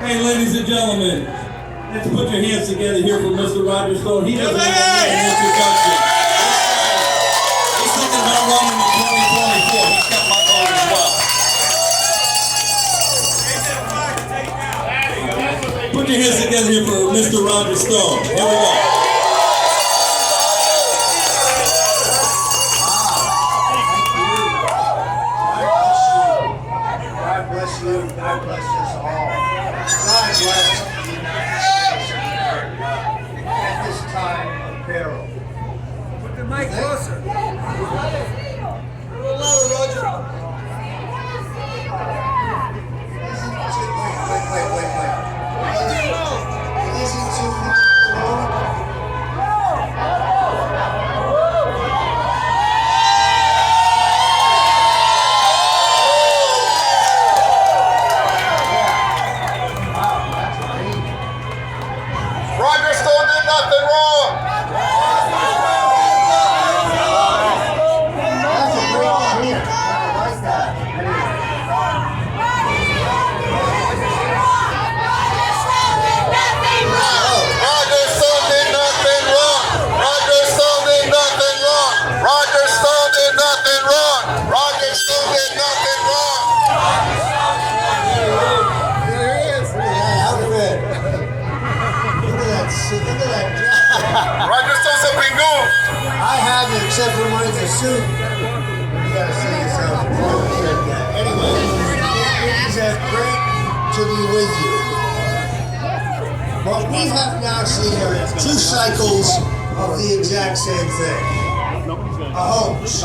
Hey, ladies and gentlemen, let's put your hands together here for Mr. Roger Stone. He doesn't have an introduction. He's thinking about running in 2024. He's got my vote as well. Put your hands together here for Mr. Roger Stone. Here we go. God bless us all. God bless the United States of America at this time of peril. Put the mic closer. A little louder, Roger. Wait. It isn't too much. Roger Stone did nothing wrong. That's a great idea. I like that. Roger Stone did nothing wrong. Roger Stone did nothing wrong. Roger Stone did nothing wrong. Roger Stone did nothing wrong. There he is. Look at that outfit. Look at that jacket. Roger Stone's a pingu. I have it, except for when it's a suit. You gotta see yourself. Anyway, it is great to be with you. But we have now seen two cycles of the exact same thing. A hoax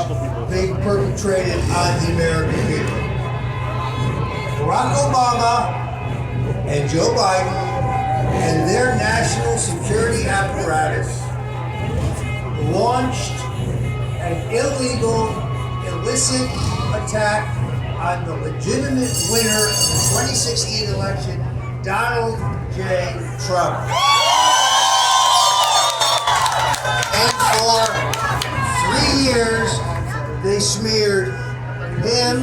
being perpetrated on the American people. Barack Obama and Joe Biden and their national security apparatus launched an illegal, illicit attack on the legitimate winner of the 2016 election, Donald J. Trump. And for 3 years, they smeared him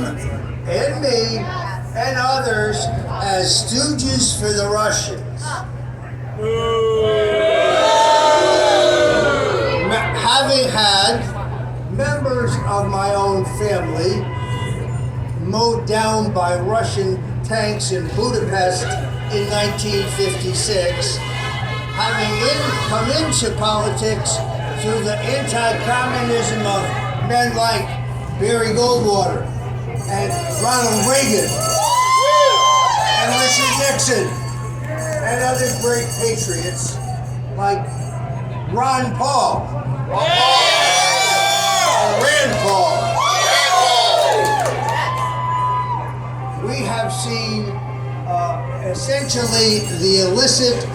and me and others as stooges for the Russians. Having had members of my own family mowed down by Russian tanks in Budapest in 1956, having come into politics through the anti-communism of men like Barry Goldwater and Ronald Reagan and Richard Nixon and other great patriots like Ron Paul and Rand Paul. We have seen essentially the illicit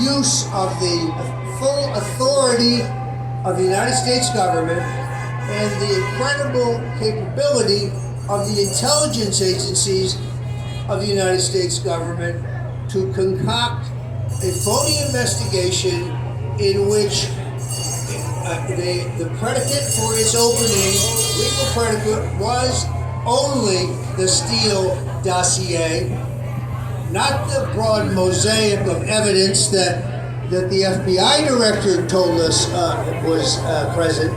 use of the full authority of the United States government and the incredible capability of the intelligence agencies of the United States government to concoct a phony investigation in which the predicate for its opening, legal predicate, was only the Steele dossier, not the broad mosaic of evidence that the FBI director told us was present,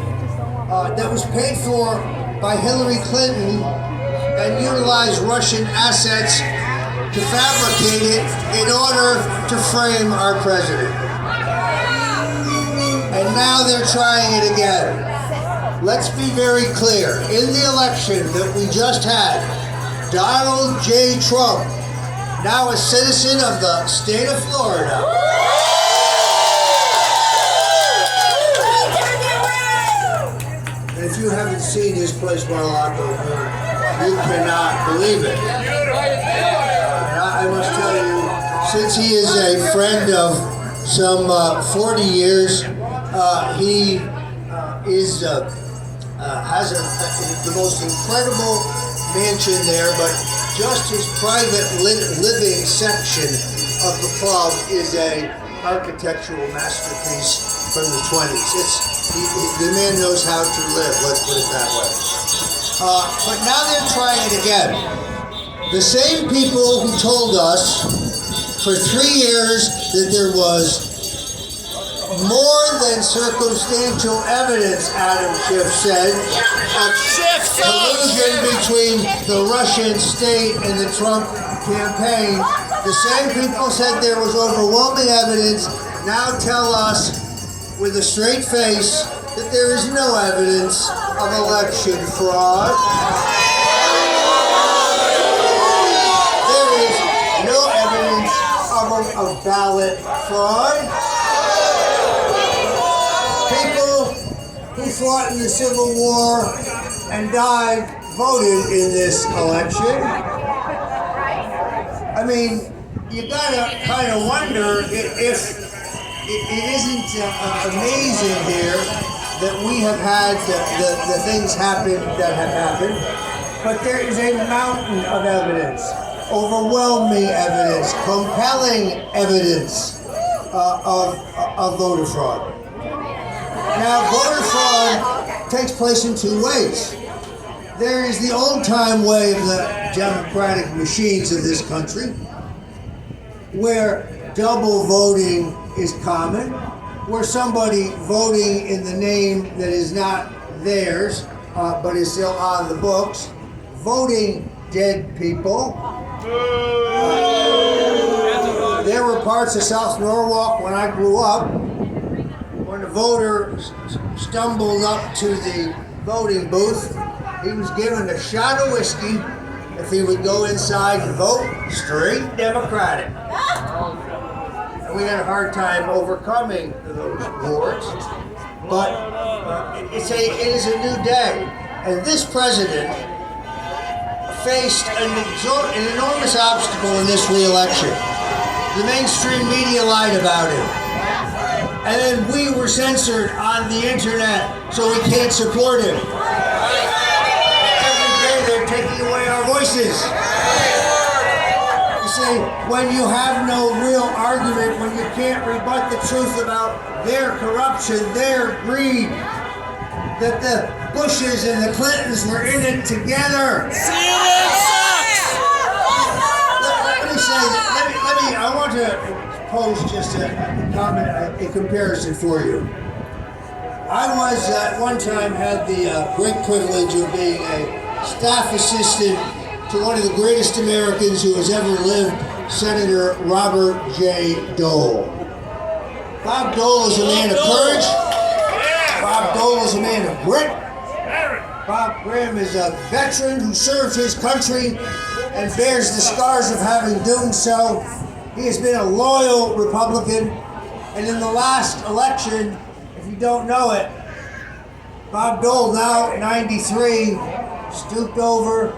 that was paid for by Hillary Clinton and utilized Russian assets to fabricate it in order to frame our president. And now they're trying it again. Let's be very clear. In the election that we just had, Donald J. Trump, now a citizen of the state of Florida, and if you haven't seen his place, Mar-a-Lago, you cannot believe it. I must tell you, since he is a friend of some 40 years, he has the most incredible mansion there, but just his private living section of the club is a architectural masterpiece from the 20s. The man knows how to live, let's put it that way. But now they're trying it again. The same people who told us for 3 years that there was more than circumstantial evidence, Adam Schiff said, of collusion between the Russian state and the Trump campaign. The same people said there was overwhelming evidence now tell us with a straight face that there is no evidence of election fraud. There is no evidence of ballot fraud. People who fought in the Civil War and died voted in this election. I mean, you gotta kind of wonder if it isn't amazing here that we have had the things happen that have happened, but there is a mountain of evidence, overwhelming evidence, compelling evidence of voter fraud. Now, voter fraud takes place in two ways. There is the old-time way of the democratic machines of this country, where double voting is common, where somebody voting in the name that is not theirs, but is still on the books, voting dead people. There were parts of South Norwalk when I grew up, when the voter stumbled up to the voting booth, he was given a shot of whiskey if he would go inside and vote straight Democratic. And we had a hard time overcoming those boards, but it is a new day. And this president faced an enormous obstacle in this re-election. The mainstream media lied about him. And then we were censored on the internet, so we can't support him. Every day they're taking away our voices. You see, when you have no real argument, when you can't rebut the truth about their corruption, their greed, that the Bushes and the Clintons were in it together. Let me say that. I want to pose just a comment, a comparison for you. I was at one time had the great privilege of being a staff assistant to one of the greatest Americans who has ever lived, Senator Robert J. Dole. Bob Dole is a man of courage. Bob Dole is a man of grit. Bob Graham is a veteran who served his country and bears the scars of having done so. He has been a loyal Republican, and in the last election, if you don't know it, Bob Dole, now 93, stooped over,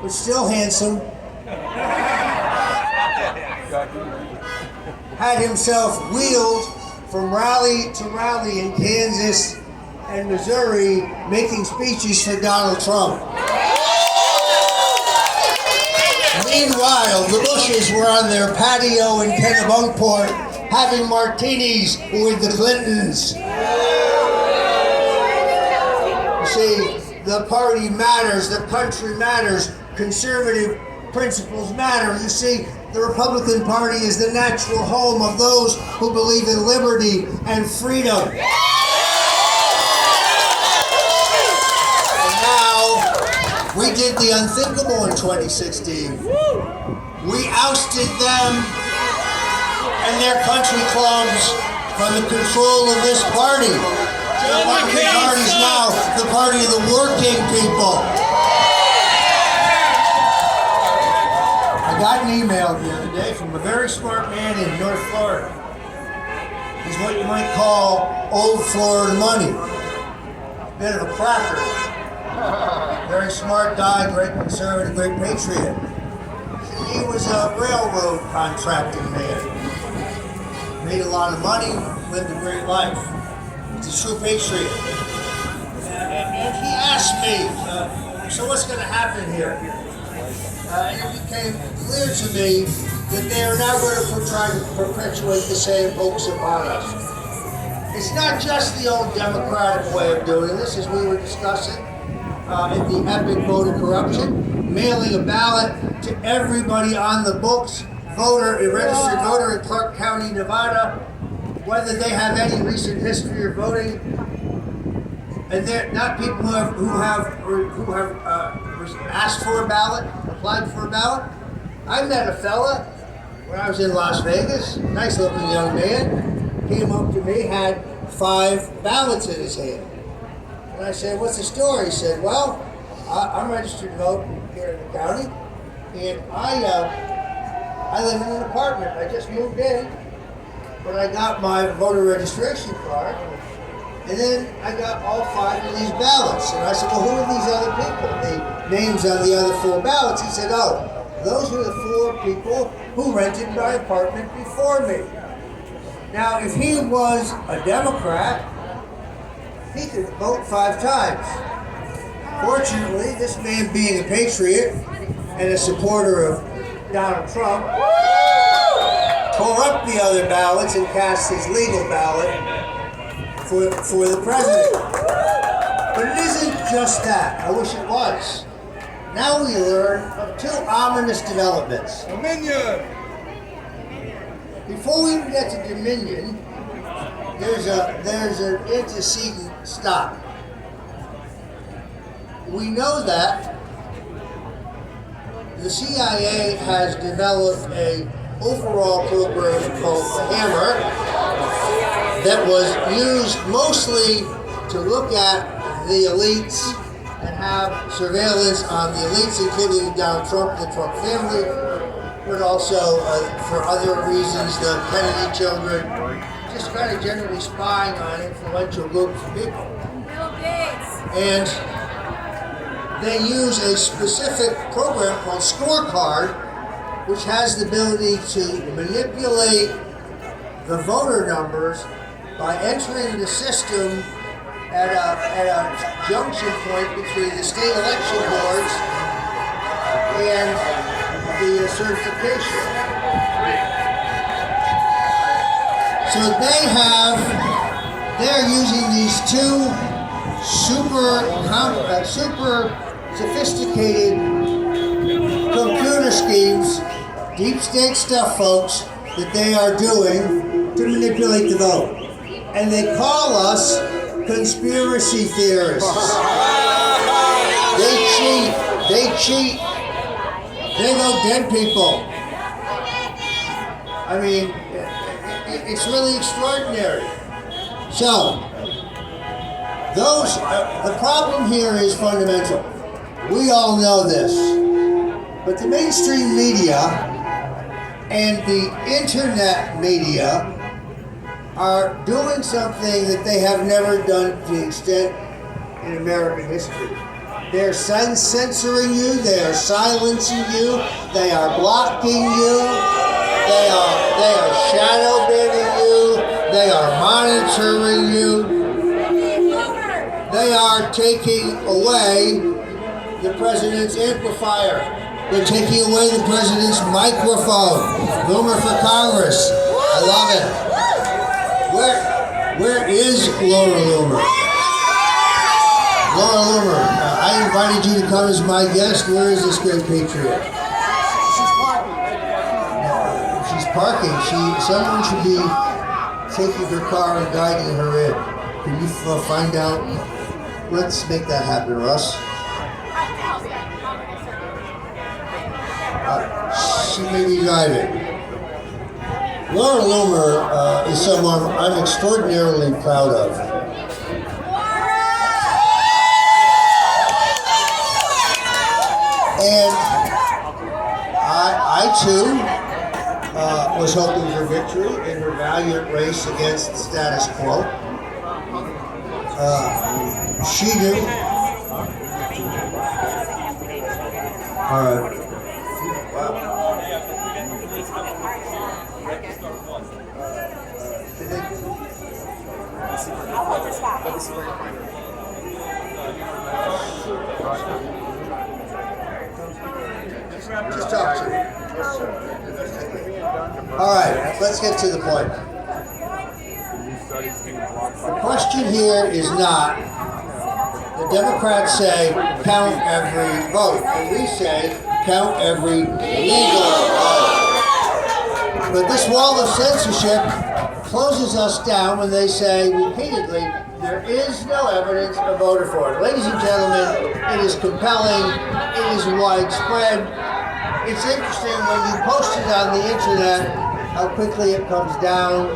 but still handsome, had himself wheeled from rally to rally in Kansas and Missouri, making speeches for Donald Trump. Meanwhile, the Bushes were on their patio in Kennebunkport having martinis with the Clintons. You see, the party matters, the country matters, conservative principles matter. You see, the Republican Party is the natural home of those who believe in liberty and freedom. And now, we did the unthinkable in 2016. We ousted them and their country clubs from the control of this party. The Republican Party is now the party of the working people. I got an email the other day from a very smart man in North Florida. He's what you might call old Florida money. Bit of a cracker. Very smart guy, great conservative, great patriot. He was a railroad contracting man. Made a lot of money, lived a great life. He's a true patriot. And he asked me, so what's going to happen here? And it became clear to me that they are now going to try to perpetuate the same hoax upon us. It's not just the old Democratic way of doing this, as we were discussing, in the epic voter corruption, mailing a ballot to everybody on the books voter, a registered voter in Clark County, Nevada, whether they have any recent history of voting, and they're not people who have asked for a ballot, applied for a ballot. I met a fella when I was in Las Vegas, nice looking young man, came up to me, had 5 ballots in his hand. And I said, what's the story? He said, well, I'm registered to vote here in the county, and I live in an apartment. I just moved in, but I got my voter registration card, and then I got all 5 of these ballots. And I said, well, who are these other people? The names on the other 4 ballots. He said, oh, those are the 4 people who rented my apartment before me. Now, if he was a Democrat, he could vote 5 times. Fortunately, this man being a patriot and a supporter of Donald Trump, tore up the other ballots and cast his legal ballot for the president. But it isn't just that. I wish it was. Now we learn of 2 ominous developments. Dominion! Before we even get to Dominion, there's an antecedent stop. We know that the CIA has developed an overall program called the Hammer that was used mostly to look at the elites and have surveillance on the elites, including Donald Trump, the Trump family, but also for other reasons, the Kennedy children, just kind of generally spying on influential groups of people. Bill Gates. And they use a specific program called Scorecard, which has the ability to manipulate the voter numbers by entering the system at a junction point between the state election boards and the certification. So they're using these 2 super sophisticated computer schemes, deep state stuff, folks, that they are doing to manipulate the vote. And they call us conspiracy theorists. They cheat. They vote dead people. I mean, it's really extraordinary. So, the problem here is fundamental. We all know this. But the mainstream media and the internet media are doing something that they have never done to the extent in American history. They're censoring you, they are silencing you, they are blocking you, they are shadow banning you, they are monitoring you, they are taking away the president's amplifier. They're taking away the president's microphone. Loomer for Congress. I love it. Where is Laura Loomer? Laura Loomer, I invited you to come as my guest. Where is this great patriot? She's parking. Someone should be taking her car and guiding her in. Can you find out? Let's make that happen, Russ. She may be driving. Laura Loomer is someone I'm extraordinarily proud of. And I too was hoping for victory in her valiant race against the status quo. She did. All right. Just talk to me. All right, let's get to the point. The question here is not, the Democrats say count every vote, and we say count every legal vote. But this wall of censorship closes us down when they say repeatedly, there is no evidence of voter fraud. Ladies and gentlemen, it is compelling, it is widespread. It's interesting when you post it on the internet, how quickly it comes down.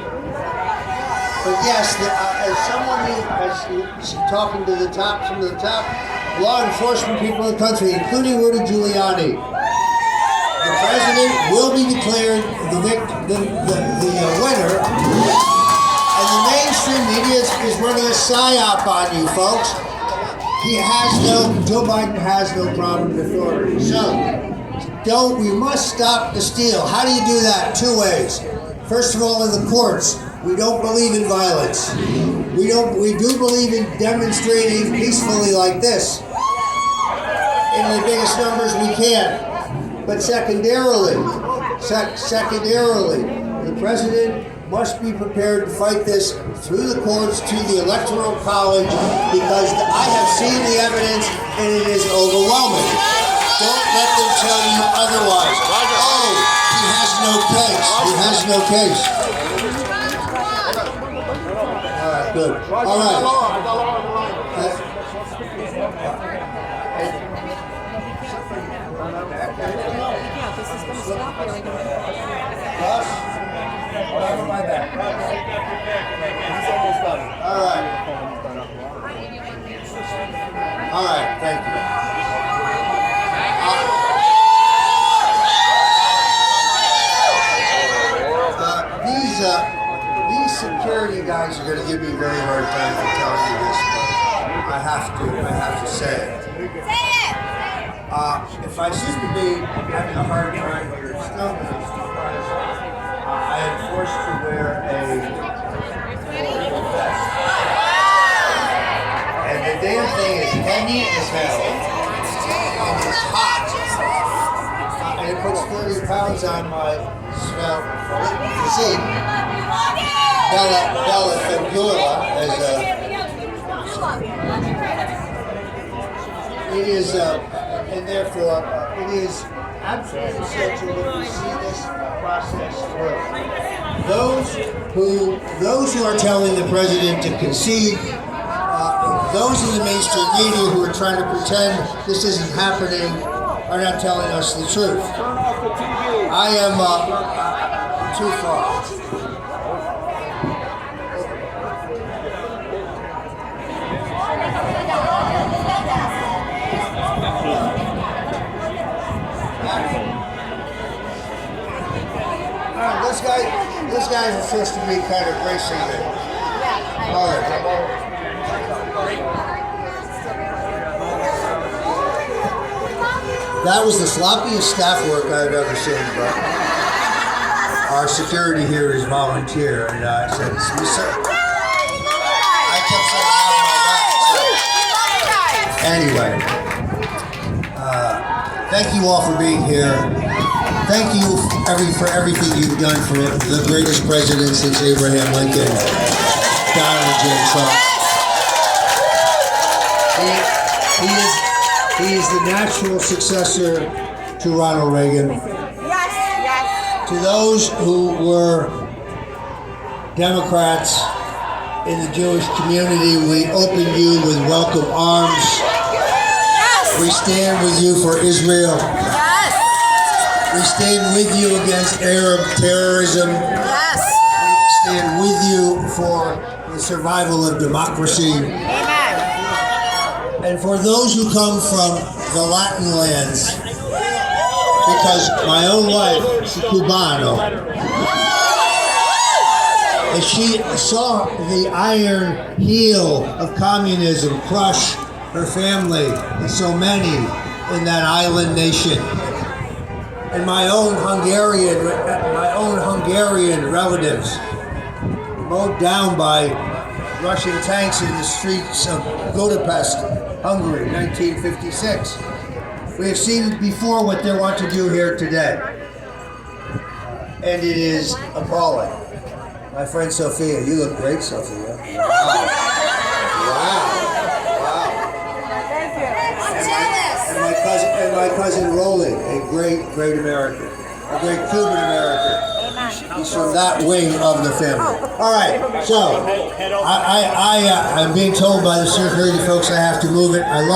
But yes, as talking to some of the top law enforcement people in the country, including Rudy Giuliani, the president will be declared the winner, and the mainstream media is running a psyop on you, folks. Joe Biden has no problem with authority. So, we must stop the steal. How do you do that? Two ways. First of all, in the courts, we don't believe in violence. We do believe in demonstrating peacefully like this in the biggest numbers we can. But secondarily, the president must be prepared to fight this through the courts to the Electoral College, because I have seen the evidence and it is overwhelming. Don't let them tell you otherwise. Oh, he has no case. He has no case. All right, good. All right. All right, thank you. These security guys are going to give me a very hard time for telling you this, but I have to say it. If I seem to be having a hard time with your stomach, it's because I am forced to wear a vest. And the damn thing is heavy as hell. And it's hot. And it puts 30 pounds on my smell. You see, Bella Fabula as it is, and therefore it is absolutely essential that we see this process through. Those who are telling the president to concede, those in the mainstream media who are trying to pretend this isn't happening, are not telling us the truth. I am too far. This guy is supposed to be kind of racing me. All right. That was the sloppiest staff work I've ever seen, but our security here is volunteer, and I said, I kept saying, have my back. So, anyway, thank you all for being here. Thank you for everything you've done for the greatest president since Abraham Lincoln, Donald J. Trump. He is the natural successor to Ronald Reagan. Yes. To those who were Democrats in the Jewish community, we open you with welcome arms. Yes. We stand with you for Israel. We stand with you against Arab terrorism. Yes. We stand with you for the survival of democracy. Amen. And for those who come from the Latin lands, because my own wife is Cubano, and she saw the iron heel of communism crush her family and so many in that island nation. And my own Hungarian relatives mowed down by Russian tanks in the streets of Budapest, Hungary, 1956. We have seen before what they want to do here today. And it is appalling. My friend Sophia, you look great, Sophia. Wow. And my cousin Rolly, a great American, a great Cuban American. He's from that wing of the family. All right, so I'm being told by the security folks I have to move it. I love